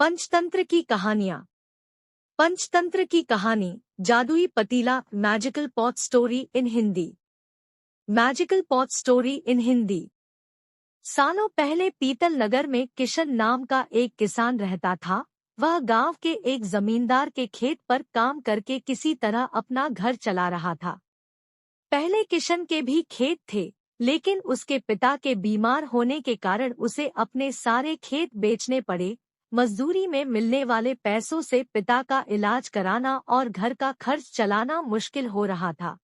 पंचतंत्र की कहानियाँ। पंचतंत्र की कहानी जादुई पतीला magical pot story in Hindi. Magical pot story in Hindi. सालों पहले पीतल नगर में किशन नाम का एक किसान रहता था। वह गांव के एक जमींदार के खेत पर काम करके किसी तरह अपना घर चला रहा था। पहले किशन के भी खेत थे, लेकिन उसके पिता के बीमार होने के कारण उसे अपने सारे खेत बेचने पड़े। मजदूरी में मिलने वाले पैसों से पिता का इलाज कराना और घर का खर्च चलाना मुश्किल हो रहा था।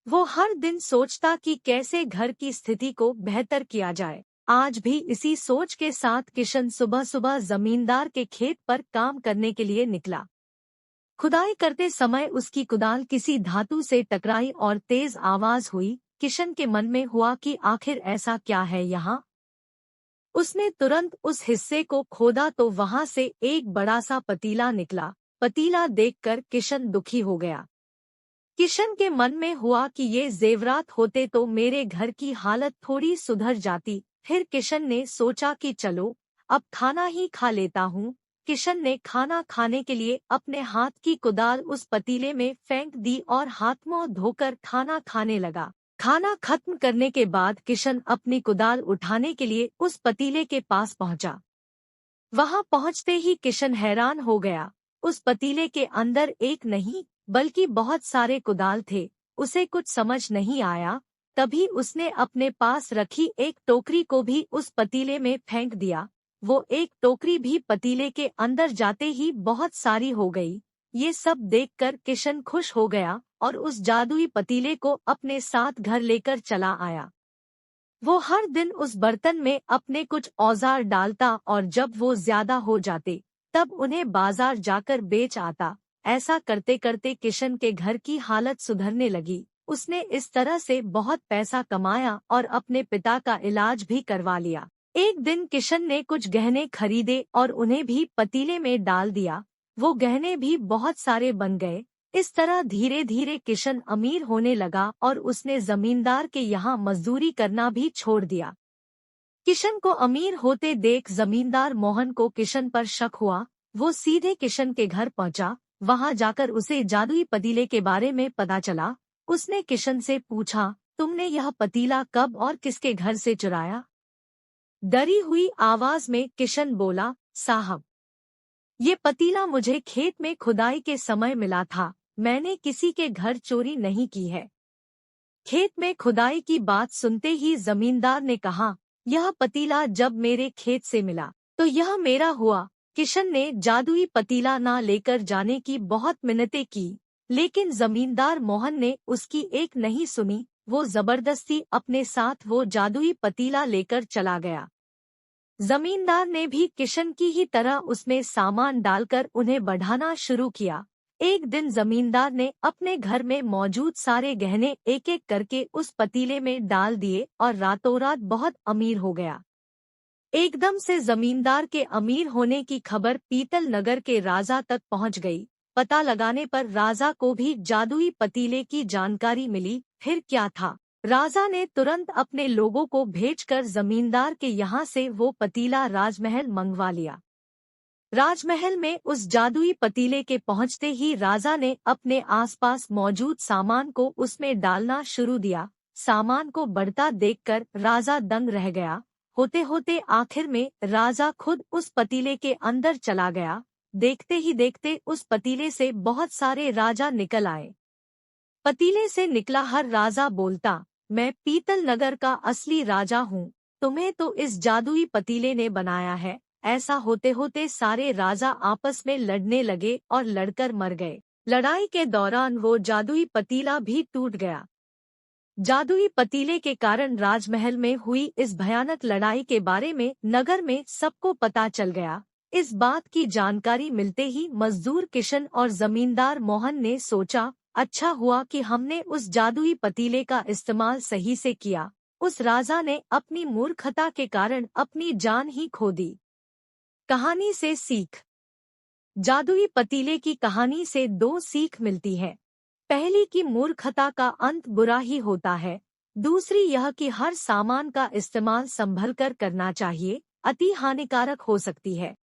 वो हर दिन सोचता कि कैसे घर की स्थिति को बेहतर किया जाए। आज भी इसी सोच के साथ किशन सुबह सुबह जमींदार के खेत पर काम करने के लिए निकला। खुदाई करते समय उसकी कुदाल किसी धातु से टकराई और तेज आवाज हुई। किशन के मन में हुआ कि आखिर ऐसा क्या है यहाँ। उसने तुरंत उस हिस्से को खोदा तो वहां से एक बड़ा सा पतीला निकला। पतीला देखकर किशन दुखी हो गया। किशन के मन में हुआ कि ये जेवरात होते तो मेरे घर की हालत थोड़ी सुधर जाती। फिर किशन ने सोचा कि चलो अब खाना ही खा लेता हूँ। किशन ने खाना खाने के लिए अपने हाथ की कुदाल उस पतीले में फेंक दी और हाथ मुंह धोकर खाना खाने लगा। खाना खत्म करने के बाद किशन अपनी कुदाल उठाने के लिए उस पतीले के पास पहुंचा। वहां पहुंचते ही किशन हैरान हो गया। उस पतीले के अंदर एक नहीं बल्कि बहुत सारे कुदाल थे। उसे कुछ समझ नहीं आया। तभी उसने अपने पास रखी एक टोकरी को भी उस पतीले में फेंक दिया। वो एक टोकरी भी पतीले के अंदर जाते ही बहुत सारी हो गई। ये सब देखकर किशन खुश हो गया और उस जादुई पतीले को अपने साथ घर लेकर चला आया। वो हर दिन उस बर्तन में अपने कुछ औजार डालता और जब वो ज्यादा हो जाते तब उन्हें बाजार जाकर बेच आता। ऐसा करते करते किशन के घर की हालत सुधरने लगी। उसने इस तरह से बहुत पैसा कमाया और अपने पिता का इलाज भी करवा लिया। एक दिन किशन ने कुछ गहने खरीदे और उन्हें भी पतीले में डाल दिया। वो गहने भी बहुत सारे बन गए। इस तरह धीरे धीरे किशन अमीर होने लगा और उसने जमींदार के यहाँ मजदूरी करना भी छोड़ दिया। किशन को अमीर होते देख जमींदार मोहन को किशन पर शक हुआ। वो सीधे किशन के घर पहुंचा। वहां जाकर उसे जादुई पतीले के बारे में पता चला। उसने किशन से पूछा, तुमने यह पतीला कब और किसके घर से चुराया? डरी हुई आवाज में किशन बोला, साहब, ये पतीला मुझे खेत में खुदाई के समय मिला था। मैंने किसी के घर चोरी नहीं की है। खेत में खुदाई की बात सुनते ही जमींदार ने कहा, यह पतीला जब मेरे खेत से मिला तो यह मेरा हुआ। किशन ने जादुई पतीला ना लेकर जाने की बहुत मिन्नतें की, लेकिन जमींदार मोहन ने उसकी एक नहीं सुनी। वो जबरदस्ती अपने साथ वो जादुई पतीला लेकर चला गया। जमींदार ने भी किशन की ही तरह उसमें सामान डालकर उन्हें बढ़ाना शुरू किया। एक दिन जमींदार ने अपने घर में मौजूद सारे गहने एक एक करके उस पतीले में डाल दिए और रातों रात बहुत अमीर हो गया। एकदम से जमींदार के अमीर होने की खबर पीतल नगर के राजा तक पहुंच गई। पता लगाने पर राजा को भी जादुई पतीले की जानकारी मिली। फिर क्या था, राजा ने तुरंत अपने लोगों को भेजकर जमींदार के यहाँ से वो पतीला राजमहल मंगवा लिया। राजमहल में उस जादुई पतीले के पहुंचते ही राजा ने अपने आसपास मौजूद सामान को उसमें डालना शुरू दिया। सामान को बढ़ता देखकर राजा दंग रह गया। होते होते आखिर में राजा खुद उस पतीले के अंदर चला गया। देखते ही देखते उस पतीले से बहुत सारे राजा निकल आए। पतीले से निकला हर राजा बोलता, मैं पीतल नगर का असली राजा हूँ। तुम्हें तो इस जादुई पतीले ने बनाया है। ऐसा होते होते सारे राजा आपस में लड़ने लगे और लड़कर मर गए। लड़ाई के दौरान वो जादुई पतीला भी टूट गया। जादुई पतीले के कारण राजमहल में हुई इस भयानक लड़ाई के बारे में नगर में सबको पता चल गया। इस बात की जानकारी मिलते ही मजदूर किशन और जमींदार मोहन ने सोचा, अच्छा हुआ कि हमने उस जादुई पतीले का इस्तेमाल सही से किया। उस राजा ने अपनी मूर्खता के कारण अपनी जान ही खो दी। कहानी से सीख। जादुई पतीले की कहानी से दो सीख मिलती है। पहली कि मूर्खता का अंत बुरा ही होता है। दूसरी यह कि हर सामान का इस्तेमाल संभल कर करना चाहिए, अति हानिकारक हो सकती है।